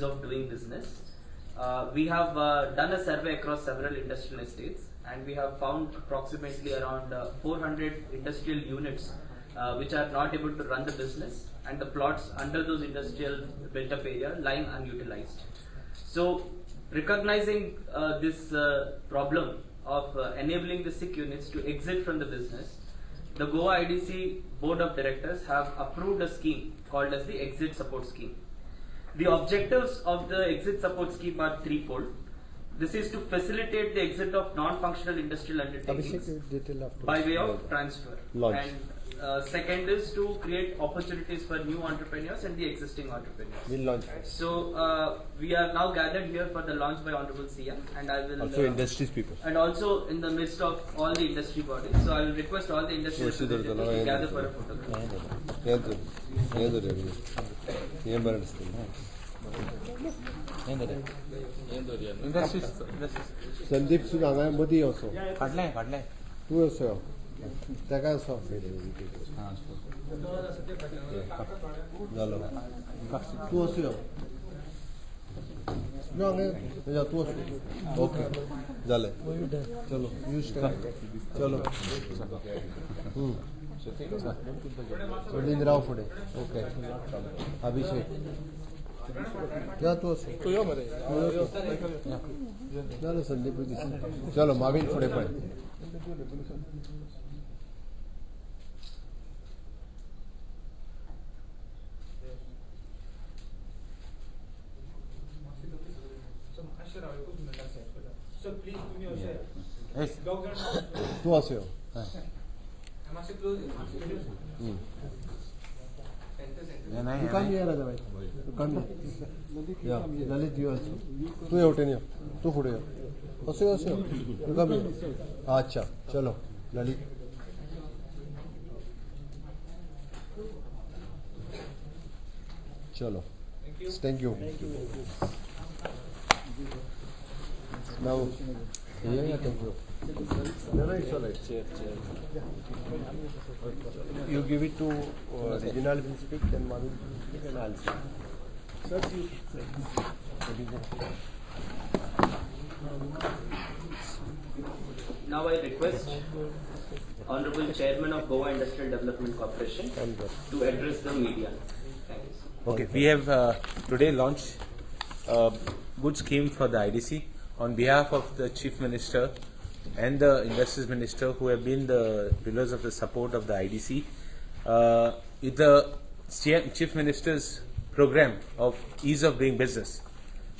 of doing business. We have done a survey across several industrial estates, and we have found approximately around 400 industrial units which are not able to run the business, and the plots under those industrial built-up area lying unutilized. So, recognizing this problem of enabling the SIC units to exit from the business, the Goa IDC Board of Directors have approved a scheme called as the Exit Support Scheme. The objectives of the Exit Support Scheme are threefold. This is to facilitate the exit of non-functional industrial undertakings by way of transfer. And second is to create opportunities for new entrepreneurs and the existing entrepreneurs. We'll launch. So we are now gathered here for the launch by Honorable CM, and I will also industries people. And also in the midst of all the industry bodies. So I will request all the industry representatives to gather for a photograph. Sandeep सुद्धा हांगा मदीं असो तूं असो ताका असो जालो तूं असो ना तूं असो ओके जालें चलो यूज चलो राव फुडें ओके अभिषेक या तू चलो संदीप चलो माविन फुडें पळय तू असो दुकान ये राजा भाई दुकान या ललित दिवस तू येवटेन यो तू फुडें यो असो असो दुकान अच्छा चलो ललित चलो thank you now yeah thank you no it's all right you give it to Reginald will speak then Marvin will speak and I'll speak sir now I request Honorable Chairman of Goa Industrial Development Corporation to address the media. Thank you, sir. Okay, we have today launched a good scheme for the IDC on behalf of the Chief Minister and the Industries Minister, who have been the pillars of the support of the IDC. With the Chief Minister's program of ease of doing business,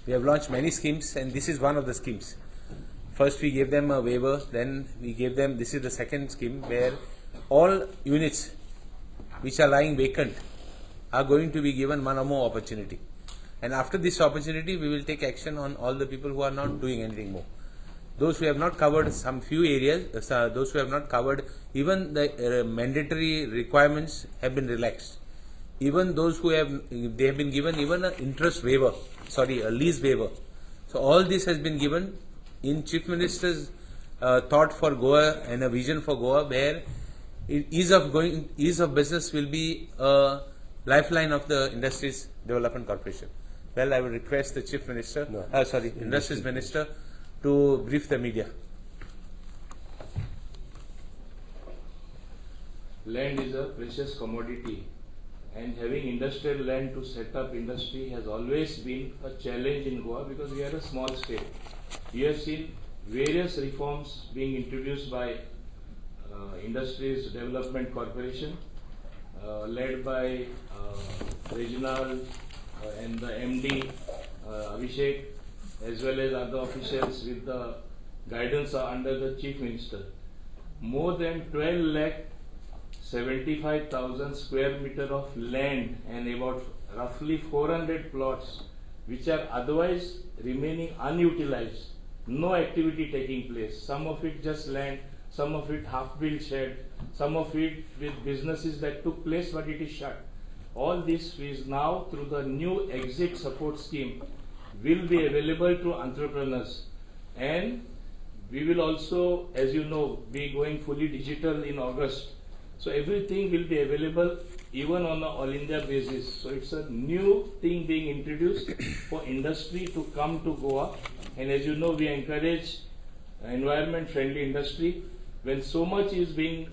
we have launched many schemes, and this is one of the schemes. First we gave them a waiver, then we gave them, this is the second scheme, where all units which are lying vacant are going to be given one or more opportunity. And after this opportunity, we will take action on all the people who are not doing anything more. Those who have not covered some few areas, those who have not covered, even the mandatory requirements have been relaxed. Even those who have, they have been given even an interest waiver, a lease waiver. So all this has been given in Chief Minister's thought for Goa and a vision for Goa, where ease of business will be a lifeline of the Industries Development Corporation. Well, I will request the Chief Minister, Industries Minister, to brief the media. Land is a precious commodity, and having industrial land to set up industry has always been a challenge in Goa because we are a small state. We have seen various reforms being introduced by Industries Development Corporation, led by Reginald and the MD Abhishek, as well as other officials with the guidance under the Chief Minister. More than 12,75,000 square meter of land and about roughly 400 plots which are otherwise remaining unutilized, no activity taking place. Some of it just land, some of it half-built shed, some of it with businesses that took place but it is shut. All this is now through the new exit support scheme will be available to entrepreneurs, and we will also, as you know, be going fully digital in August. So everything will be available even on an all India basis. So it's a new thing being introduced for industry to come to Goa. And as you know, we encourage environment friendly industry. When so much is being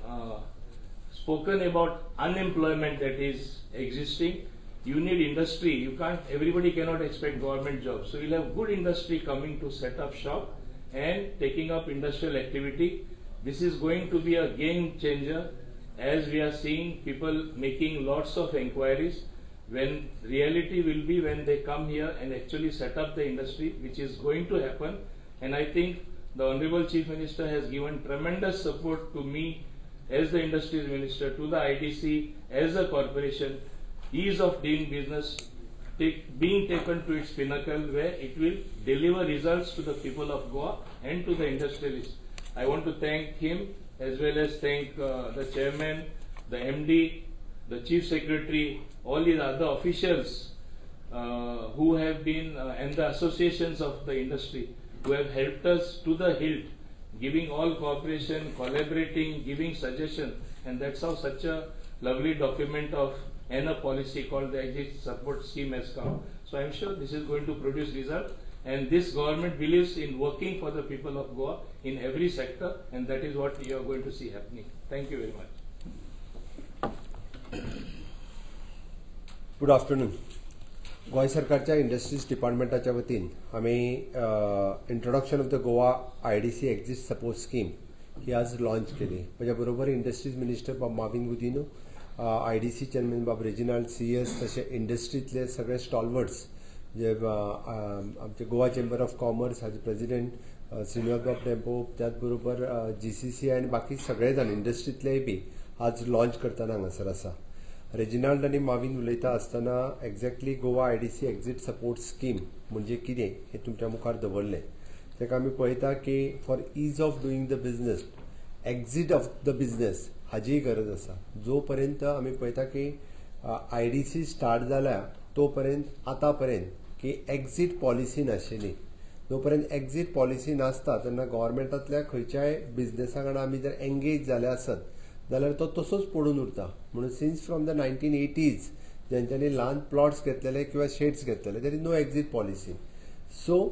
spoken about unemployment that is existing, you need industry. You can't, everybody cannot expect government jobs. So you'll have good industry coming to set up shop and taking up industrial activity. This is going to be a game changer, as we are seeing people making lots of inquiries, when reality will be when they come here and actually set up the industry, which is going to happen. And I think the Honorable Chief Minister has given tremendous support to me as the Industries Minister, to the IDC, as a corporation. Ease of doing business being taken to its pinnacle, where it will deliver results to the people of Goa and to the industrialists. I want to thank him, as well as thank the chairman, the MD, the chief secretary, all these other officials who have been, and the associations of the industry, who have helped us to the hilt, giving all cooperation, collaborating, giving suggestion, and that's how such a lovely document of and a policy called the Exit Support Scheme has come. So I'm sure this is going to produce results, and this government believes in working for the people of Goa in every sector, and that is what you are going to see happening. Thank you very much. Good afternoon. गोंय सरकारच्या industries डिपार्टमेंटाच्या वतीन आम्ही introduction of the Goa IDC exit support scheme ही आज launch केली. माझ्या बरोबर इंडस्ट्रीज मिनिस्टर बाब माविन गुदिनो, IDC चेअरमॅन बाब रेजिनाल्ड CS, तसे इंडस्ट्रीतले सगळे स्टॉलवर्ड्स जे आमचे गोवा चेंबर ऑफ कॉमर्स हाजे प्रेसिडेंट श्रीनिवास बाब टेम्पो, त्याचबरोबर GCC आणि बाकी सगळे जाण इंडस्ट्रीतलेय बी आज लॉन्च करतना हांगासर आसा. रेजिनाल्ड आणि माविन उलयता आसतना exactly Goa IDC exit support scheme म्हणजे कितें हे तुमच्या मुखार दवरलें. ताका आमी पळयता की for ease of doing the business, exit of the business हाजी गरज आसा. जो पर्यंत आमी पळयता की IDC स्टार्ट जाल्या तो पर्यंत आतां पर्यंत की एक्झिट पॉलिसी नाशिल्ली. जो पर्यंत एक्झिट पॉलिसी नासता तेन्ना गव्हर्मेंटांतल्या खंयच्याय बिझनेसा वांगडा आमी जर एंगेज जाले आसत जाल्यार तो तसोच पडून उरता. म्हणून सिन्स फ्रॉम द 1980s जेंच्यांनी ल्हान प्लॉट्स घेतलेले किंवा शेड्स घेतलेले, there is no exit policy. So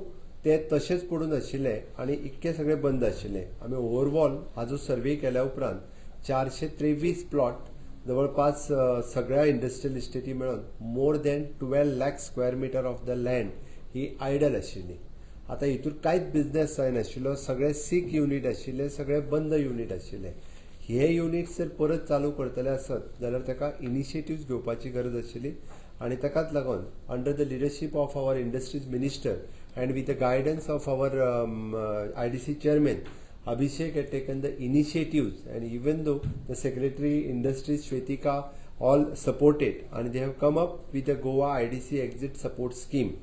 ते तशेंच पडून आशिल्ले आनी इतके सगळे बंद आशिल्ले. आमी ओवरऑल हाजो सर्वे केल्या उपरांत 423 प्लॉट जवळपास सगळ्या इंडस्ट्रियल इस्टेटी मेळून more than 12 lakh square metre of the land ही आयडल आशिल्ली. आतां हितूर कांयच बिझनेस जायनाशिल्लो, सगळे सीक युनीट आशिल्ले, सगळे बंद युनीट आशिल्ले. हे युनिट्स जर परत चालू करतले आसत जाल्यार ताका इनिशिएटिव्स घेवपाची गरज आशिल्ली. आनी ताकाच लागून under the leadership of our industries minister and with the guidance of our IDC chairman Abhishek had taken the initiatives, and even though the Secretary Industries Shwetika all supported, and they have come up with a Goa IDC exit support scheme.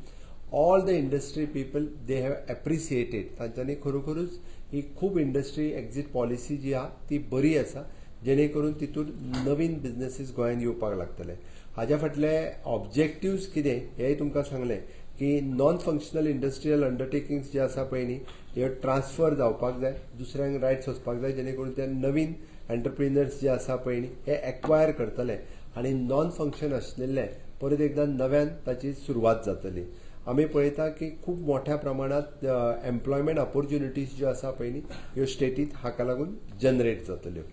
All the industry people, they have appreciated. तांच्यांनी खरोखरूच ही खूब industry exit policy जी आहा ती बरी आसा, जेणे करून तितून नवीन बिझनेसीस गोंयांत येवपाक लागतले. हाज्या फाटले ऑब्जेक्टिव्स कितें हेंय तुमकां सांगलें की नॉन फंक्शनल इंडस्ट्रियल अंडरटेकिंग्स जे आसा पळय न्ही, हे ट्रान्सफर जावपाक जाय, दुसऱ्यांक रायट्स वचपाक जाय, जेणे करून ते नवीन एंटरप्रिनर्स जे आसा पळय न्ही हे एक्वायर करतले आनी नॉन फंक्शन आशिल्ले परत एकदां नव्यान ताची सुरवात जातली. आमी पळयता की खूब मोठ्या प्रमाणात एम्प्लॉयमेंट ऑपॉर्च्युनिटीज ज्यो आसा पळय न्ही ह्यो स्टेटीत हाका लागून जनरेट जातल्यो.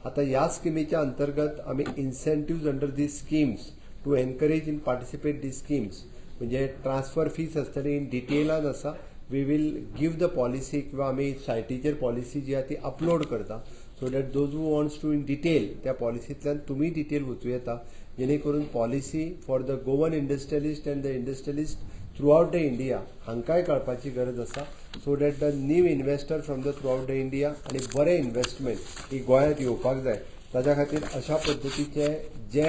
आतां ह्या स्किमीच्या अंतर्गत आमी incentives under these schemes to encourage in participate these schemes, म्हणजे ट्रान्सफर फीस आसतली इन डिटेलान आसा. We will give the policy किंवा आमी सायटीचेर पॉलिसी जी आहा ती अपलोड करता, so that those who wants to in detail त्या पॉलिसींतल्यान तुमी डिटेल वचूं येता, जेणे करून policy for the Goan industrialist and the industrialist throughout the India हांकांय कळपाची गरज आसा, so that the new investor from the through out the India आनी बरें इन्व्हेस्टमेंट ही गोंयांत येवपाक जाय. ताच्या खातीर अशा पद्दतीचे जे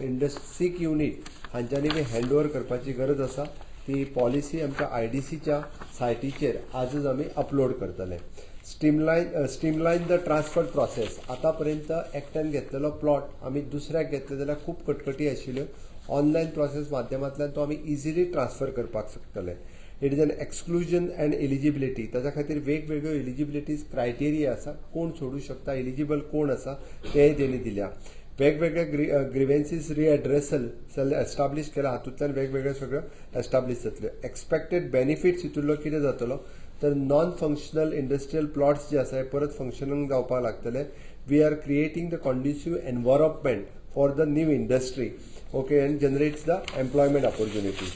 इंडस्ट्रीक युनीट हांच्यांनी बी हँडओवर करपाची गरज आसा ती पॉलिसी आमच्या IDCच्या सायटीचेर आजच आमी अपलोड करतले. स्ट्रीमलायन द ट्रान्सफर प्रोसेस. आतां पर्यंत एकट्यान घेतलेलो प्लॉट आमी दुसऱ्याक घेतले जाल्यार खूब कटकटी आशिल्ल्यो. ऑनलायन प्रोसेस माध्यमांतल्यान तो आमी इजिली ट्रान्सफर करपाक शकतले. It is an exclusion and eligibility. ताच्या खातीर वेगवेगळ्यो एलिजिबिलिटीज क्रायटेरिया आसा, कोण सोडूं शकता, एलिजिबल कोण आसा तेंय तेणी दिल्या. वेगवेगळे ग्रिव्हन्सीस रिएड्रेसल एस्टाब्लिश केला, हातूंतल्यान वेगवेगळे सगळ्यो एस्टाब्लिश जातल्यो. एक्सपेक्टेड बेनिफिट्स हितूंतलो कितें जातलो तर नॉन फंक्शनल इंडस्ट्रियल प्लॉट्स जे आसा हे परत फंक्शनल जावपाक लागतले. We are creating the conducive environment for the new industry, okay, and generates the employment opportunities.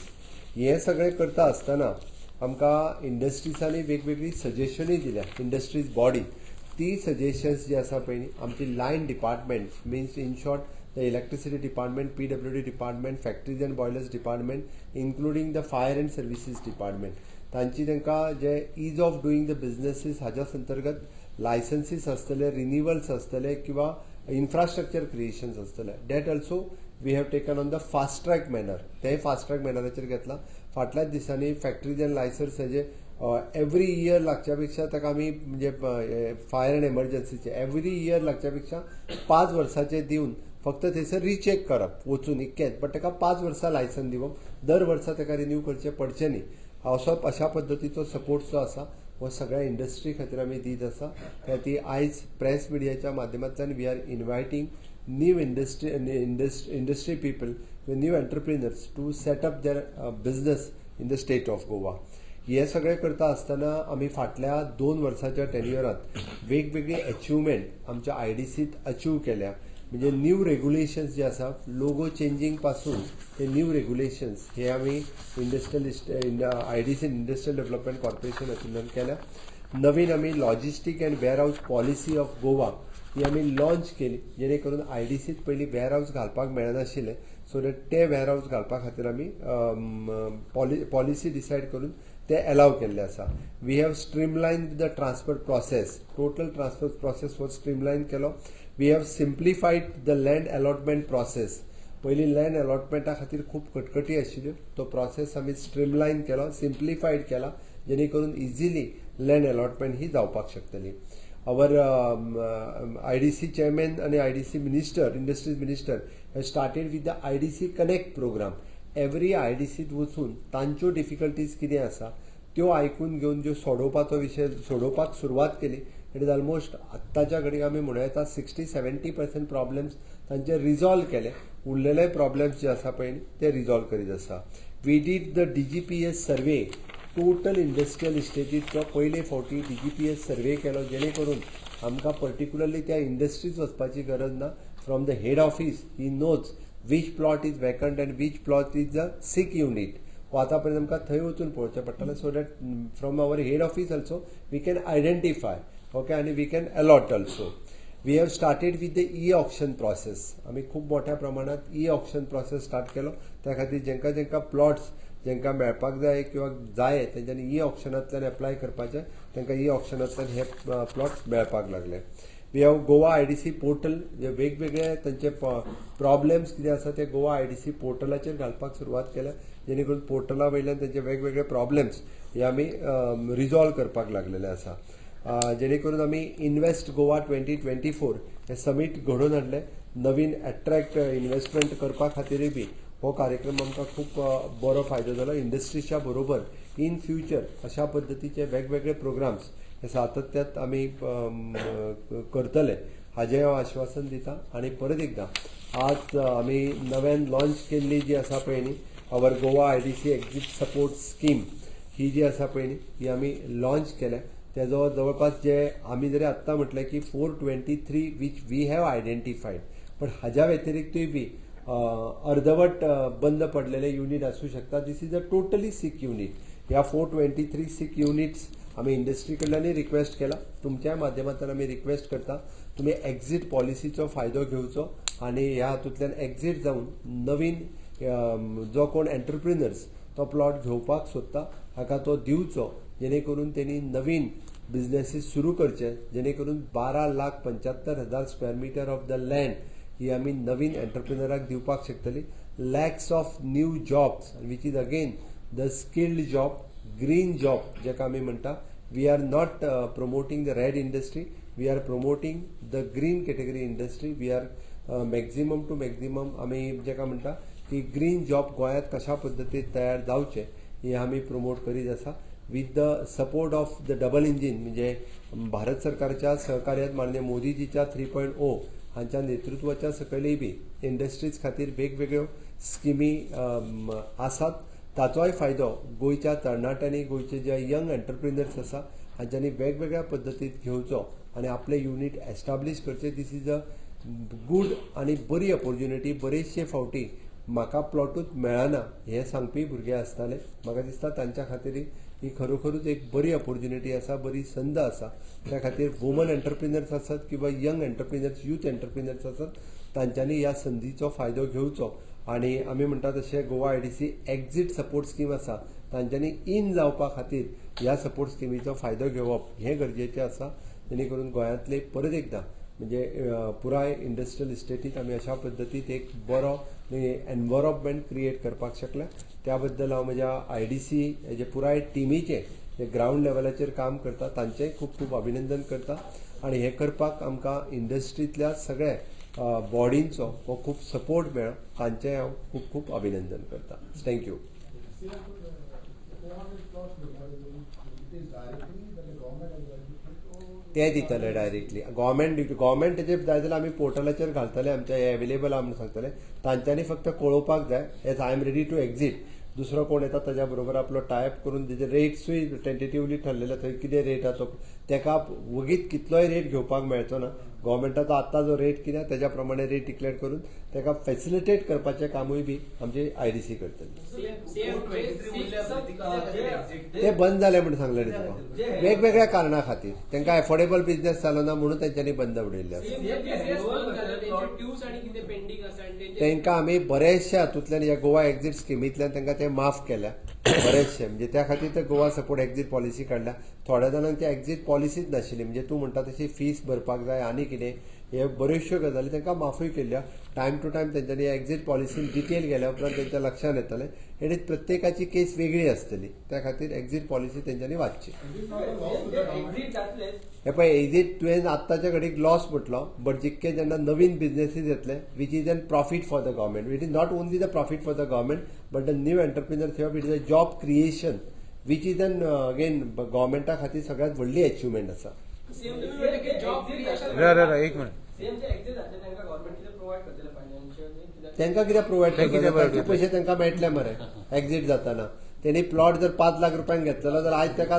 हे सगळें करता आसतना आमकां इंडस्ट्रीजांनी वेगवेगळी सजेशनूय दिल्या. इंडस्ट्रीज बॉडी ती सजेशन्स जी आसा पळय न्ही, आमची line department means in short the electricity department, PWD department, factories and boilers department, including the fire and services department, तांची तांकां जे ease of doing the businesses हाच्या अंतर्गत लायसन्सीस आसतले, रिन्युवल्स आसतले किंवा इन्फ्रास्ट्रक्चर क्रिएशन्स आसतले. That also we have taken on the fast track manner. तेय फास्ट ट्रॅक मॅनराचेर घेतला. फाटल्याच दिसांनी फॅक्टरीज अँड लायसन्स हेजे एवरी इयर लागच्या पेक्षा ताका आमी म्हणजे फायर अँड एमर्जन्सीचे एवरी इयर लागच्या पेक्षा 5 वर्सांचे दिवन फक्त थंयसर रिचेक करप वचून इतकेंच, बट ताका 5 वर्सां लायसन दिवप, दर वर्सा ताका रिन्यू करचें पडचें न्ही. अशा पद्दतीचो सपोर्ट जो आसा हो सगळ्या इंडस्ट्री खातीर आमी दीत आसा. ती आयज प्रेस मिडियाच्या माध्यमांतल्यान we are inviting new industry people, new entrepreneurs to set up their business in the state of Goa. हे सगळें करता आसतना आमी फाटल्या 2 वर्सांच्या टेन्युअरांत वेगवेगळी अचिवमेंट आमच्या IDCत अचीव केल्या. म्हणजे न्यू रेग्युलेशन्स जे आसा, लोगो चेंजिंग पासून ते न्यू रेग्युलेशन्स हे आमी IDC इंडस्ट्रियल डेव्हलपमेंट कॉर्पोरेशन हातूंतल्यान केल्या. नवीन आमी logistic and warehouse policy of Goa ही आमी लॉन्च केली, जेणे करून IDCत पयलीं वेअरहाऊस घालपाक मेळनाशिल्लें. सो दॅट ते वेअरहाऊस घालपा खातीर आमी पॉलिसी डिसायड करून ते अलाव केल्ले आसा. We have streamline the transfer process, total transfer process हो स्ट्रीमलायन केलो. We have simplified the land allotment process. पयलीं लँड अलॉटमेंटा खातीर खूब कटकटी आशिल्ल्यो, तो प्रोसेस आमी स्ट्रीमलायन केलो, सिम्प्लिफायड केला, जेणे करून इजिली लँड अलॉटमेंट ही जावपाक शकतली. our IDC chairman and IDC minister, industries minister, has started with the IDC Connect program. Every IDC वचून तांच्यो डिफिकल्टीज कितें आसा त्यो आयकून घेवन ज्यो सोडोवपाचो विशय सोडोवपाक सुरवात केली. इट इज ऑलमोस्ट आत्ताच्या घडीक आमी म्हणूं येता 60-70% प्रॉब्लेम्स तांचे रिजॉल्व केले. उरलेले प्रॉब्लेम्स जे आसा पळय ते रिजॉल्व करीत आसा. We did the DGPS survey, total industrial इस्टेटीचो पयले फावटी DGPS सर्वे केलो, जेणे करून आमकां पर्टिक्युलरली त्या इंडस्ट्रीज वचपाची गरज ना. From the head office he knows which plot is vacant and which plot is a sick unit. आतां पर्यंत आमकां थंय वचून पळोवचें पडटलें, so that from our head office also we can identify, okay, आनी we can allot also. We have started with the auction process. आमी खूब मोठ्या प्रमाणात ऑक्शन प्रोसेस स्टार्ट केलो. त्या खातीर जेंकां प्लॉट्स जेंकां मेळपाक जाय किंवा जाय तेंच्यांनी ऑक्शनांतल्यान एप्लाय करपाचें, तांकां ऑक्शनांतल्यान हे प्लॉट्स मेळपाक लागले. We have Goa IDC portal, जे वेगवेगळे तांचे प्रॉब्लेम्स कितें आसा ते गोवा IDC पोर्टलाचेर घालपाक सुरवात केल्या, जेणे करून पोर्टला वयल्यान तांचे वेगवेगळे प्रॉब्लेम्स हे आमी रिजॉल्व करपाक लागलेले आसा. जेणे करून आमी इन्व्हेस्ट गोवा 2024 हे समीट घडोवन हाडले. नवीन अट्रॅक्ट इन्व्हेस्टमेंट करपा खातीरय बी हो कार्यक्रम आमकां खूब बरो फायदो जालो. इंडस्ट्रीच्या बरोबर इन फ्युचर अशा पद्दतीचे वेगवेगळे प्रोग्राम्स हे सातत्यात आमी करतले हाजें हांव आश्वासन दिता. आनी परत एकदां आज आमी नव्यान लॉन्च केल्ली जी आसा पळय न्ही our Goa IDC exit support scheme, ही जी आसा पळय न्ही ही आमी लॉन्च केल्या. तेजो जवळपास जे आमी जरी आत्तां म्हटलें की 423 वीच वी हॅव आयडेंटिफायड, पण हाज्या व्यतिरिक्तूय बी अर्धवट बंद पडलेले युनिट आसूं शकता. This is a totally sick unit. ह्या 423 सिक युनिट्स आमी इंडस्ट्री कडल्यानूय रिक्वेस्ट केला. तुमच्या माध्यमांतल्यान आमी रिक्वेस्ट करता तुमी एक्झिट पॉलिसीचो फायदो घेवचो आनी ह्या हातूंतल्यान एक्झिट जावन नवीन जो कोण एंटरप्रिनर्स तो प्लॉट घेवपाक सोदता हाका तो दिवचो, जेणे करून तेणी नवीन बिजनेसीस सुरू करचे, जेणे करून 12,75,000 square metre of the land ही आमी नवीन एंटरप्रिनराक दिवपाक शकतली. Lakhs of new jobs which is again the skilled job, green job जेका आमी म्हणटा. We are not promoting the red industry, we are promoting the green category industry. We are maximum to maximum आमी जेका म्हणटा की ग्रीन जॉब गोंयांत कशा पद्दतीन तयार जावचे हे आमी प्रमोट करीत आसा. With the support of the double engine म्हणजे भारत सरकारच्या सहकार्यात माननीय मोदीजीच्या 3.0 हांच्या नेतृत्वाच्या सकयलय बी इंडस्ट्रीज खातीर वेगवेगळ्यो स्किमी आसात. ताचोय फायदो गोंयच्या तरणाट्यांनी, गोंयचे जे यंग एंटरप्रिनर्स आसा हांच्यांनी वेगवेगळ्या पद्दतीन घेवचो आनी आपले युनीट एस्टाब्लीश करचे. दीस इज अ गूड आनी बरी ऑपॉर्च्युनिटी. बरेचशे फावटी म्हाका प्लॉटूच मेळना हें सांगपी भुरगे आसताले. म्हाका दिसता तांच्या खातीर ही खरोखरूच एक बरी ऑपॉर्च्युनिटी आसा, बरी संद आसा. त्या खातीर वुमन एंटरप्रिनर्स आसात किंवा यंग एंटरप्रिनर्स, यूथ एंटरप्रिनर्स आसात, तांच्यांनी ह्या संदीचो फायदो घेवचो. आनी आमी म्हणटा तशें Goa IDC exit support scheme आसा, तांच्यांनी इन जावपा खातीर ह्या सपोर्ट स्किमीचो फायदो घेवप हें गरजेचें आसा. जेणे करून गोंयांतले परत एकदां म्हणजे पुराय इंडस्ट्रियल इस्टेटीत आमी अशा पद्दतीन एक बरो एनवायरमेंट क्रिएट करपाक शकले. त्या बद्दल हांव म्हज्या IDC हेजे पुराय टिमीचे जे ग्रावंड लेवलाचेर काम करता तांचेंय खूब खूब अभिनंदन करता. आनी हें करपाक आमकां इंडस्ट्रींतल्या सगळ्या बॉडींचो हो खूब सपोर्ट मेळ्ळो. तांचेंय हांव खूब खूब अभिनंदन करता. थँक्यू. ते दितले डायरेक्टली. गव्हर्मेंट तेजे जाय जाल्यार आमी पोर्टलाचेर घालतले, आमच्या एवेलेबल आहा म्हणून सांगतले. तांच्यांनी फक्त कळोवपाक जाय as I am ready to exit. दुसरो कोण येता ताच्या बरोबर आपलो टायप करून तेजे रेट्सूय टेंटेटिवली ठरलेले, थंय कितें रेट आसा तेका वगीत कितलोय रेट घेवपाक मेळचो ना. गव्हर्मेंटाचो आत्ता जो रेट कितें तेज्या प्रमाणे रेट डिक्लेअर करून तेका फॅसिलिटेट करपाचें कामूय बी आमची IDC करतली. ते बंद जालें म्हणून सांगलें न्ही तुका, वेगवेगळ्या कारणां खातीर. तांकां एफोर्डेबल बिझनेस जालो ना म्हणून तांच्यांनी बंद उडयल्ले आसा. तांकां आमी बरेचशे हातूंतल्यान ह्या गोवा एक्झीट स्किमींतल्यान तांकां ते माफ केल्या बरेचशे. म्हणजे त्या खातीर ते गोवा सपोर्ट एक्झीट पॉलिसी काडल्या. थोड्या जाणांक ती एक्झीट पॉलिसीच नाशिल्ली, म्हणजे तूं म्हणटा तशी फीस भरपाक जाय आनी कितें हे बऱ्योचश्यो गजाली तांकां माफूय केल्ल्या. टायम टू टायम तांच्यांनी एक्झीट पॉलिसीन डिटेल गेल्या उपरांत तांच्या लक्षांत येतलें आणि प्रत्येकाची केस वेगळी आसतली. त्या खातीर एक्झीट पॉलिसी तांच्यांनी वाचची. हे पळय, एक्झीट तुवें आत्ताच्या घडीक लॉस म्हटलो, बट जितके जेन्ना नवीन बिझनेसीस येतले which is an profit for the government. It is not only the profit for the government but the new entrepreneurs it is a job creation which is an again गव्हर्मेंटा खातीर सगळ्यांत व्हडली अचिवमेंट आसा. एक मिनिट. तांकां कितें provide करता, पयशे तांकां मेळटले मरे एक्झीट जाताना. तेणी प्लॉट जर 5 लाख रुपयांक घेतलेलो जाल्यार आयज ताका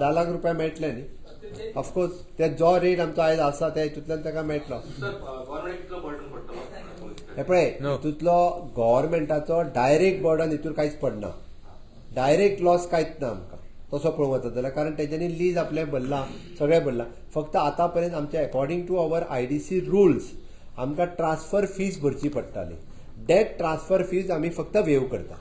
10 लाख रुपया मेळटले न्ही. ऑफकोर्स ते जो रेट आमचो आयज आसा त्या हितूंतल्यान ताका मेळटलो. हे पळय, हितूंतलो गव्हर्मेंटाचो डायरेक्ट बर्डन हितूर कांयच पडना. डायरेक्ट लॉस कांयच ना आमकां तसो पळोवंक वचत जाल्यार, कारण तेच्यांनी लीज आपलें भरलां, सगळें भरलां. फक्त आतां पर्यंत आमचे according to our IDC rules आमकां ट्रान्सफर फीज भरची पडटाली. डेट ट्रान्सफर फीज आमी फक्त वेव करता.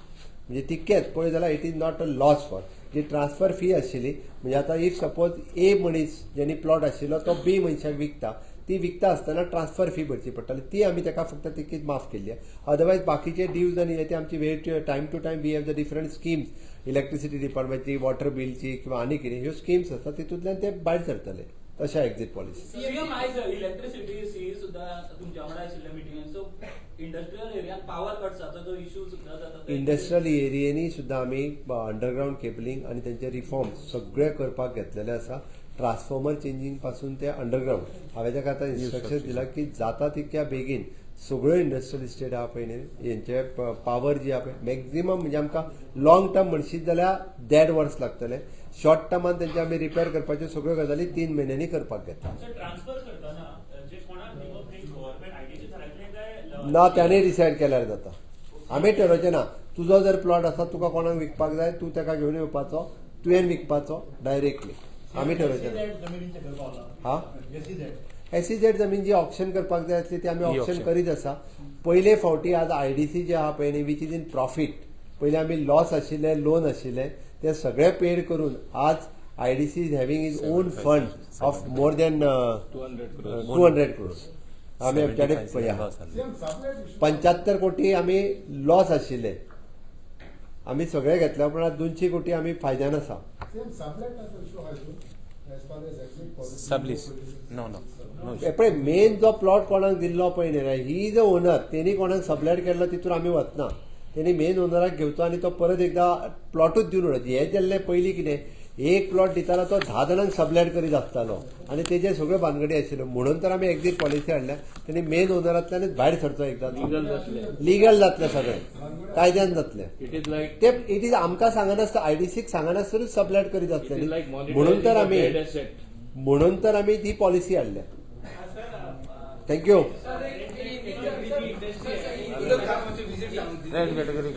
म्हणजे तितकेच पळय जाल्यार it is not a loss for. जी ट्रान्सफर फी आशिल्ली म्हणजे आतां इफ सपोज ए मनीस जेणी प्लॉट आशिल्लो तो B मनशाक विकता, ती विकता आसतना ट्रान्सफर फी भरची पडटाली, ती आमी ताका फक्त तिकीट माफ केल्ली. अदरवायज बाकीचे ड्यूज आनी हे आमची वेळ time to time we have the different schemes, electricity डिपार्टमेंटची, वॉटर बिलची किंवा आनी कितें ह्यो स्किम्स आसता तितूंतल्यान ते भायर सरतले. तशें एक्झीट पॉलिसी. इलेक्ट्रिसिटी सी सुद्धा तुमच्या वांगडा आशिल्ल्या मिटिंगान, सो इंडस्ट्रियल एरियान पावर कट जाता जो इश्यू सुद्धा जाता. इंडस्ट्रियल एरियांनी सुद्धा आमी अंडरग्राउंड केबलिंग आणि त्यांचे रिफॉर्म सगळे करपाक घेतलेले आसा. ट्रान्सफॉर्मर चेंजिंग पासून ते अंडरग्राउंड. हांवें ताका आतां इन्स्ट्रक्शन दिला की जाता तितक्या बेगीन सगळ्यो इंडस्ट्रियल इस्टेट आहा पळय न्ही हेंचे पावर जी आहा पळय मॅक्झिमम म्हणजे आमकां लॉंग टर्म म्हणशीत जाल्यार 1.5 वर्स लागतले. शॉर्ट टर्मान तेंचे आमी रिपेअर करपाच्यो सगळ्यो गजाली 3 म्हयन्यांनी करपाक घेता. ना त्याने डिसायड केल्यार जाता. आमी ठरोवचें ना. तुजो जर प्लॉट आसा तुका कोणाक विकपाक जाय तूं ताका घेवन येवपाचो, तुवें विकपाचो डायरेक्टली. आमी ठरोवचें ना. हा SEZ जमीन जी ऑप्शन करपाक जाय आसली ती आमी ऑप्शन करीत आसा. पयले फावटी आज IDC जे आहा पळय न्ही वीच इज इन प्रॉफीट. पयलीं आमी लॉस आशिल्ले, लोन आशिल्ले ते सगळे पेड करून आज IDC is having is on fund of more than 200 crores. आमी आमच्या कडेन पळया 75 कोटी आमी लॉस आशिल्ले, आमी सगळे घेतल्या उपरांत 200 कोटी आमी फायद्यान आसा. सबलीस नो पळय मेन जो प्लॉट कोणाक दिल्लो पळय न्ही ही जो ओनर तेणी कोणाक सबलेट केल्लो तितून आमी वचना. तेणी मेन ओनराक घेवचो आनी तो परत एकदा प्लॉटूच दिवन उडोवचो. हे जाल्ले पयलीं कितें एक प्लॉट दिताना तो 10 जाणांक सबलॅट करीत आसतालो आनी तेजे सगळ्यो भानगडी आशिल्ल्यो म्हणून तर आमी एक्झीट पॉलिसी हाडल्या तेणी मेन ओनरांतल्यानच भायर सरचो एकदा Legal जातले. लिगल जातलें सगळें कायद्यान जातलें It is like ते इट इज आमकां सांगनासतना आयडीसीक सांगनासतरूच सबलॅट करीत it is आसतली like म्हणून तर monitoring a आमी dead asset. म्हणून तर आमी ती पॉलिसी हाडल्या थँक्यू Red category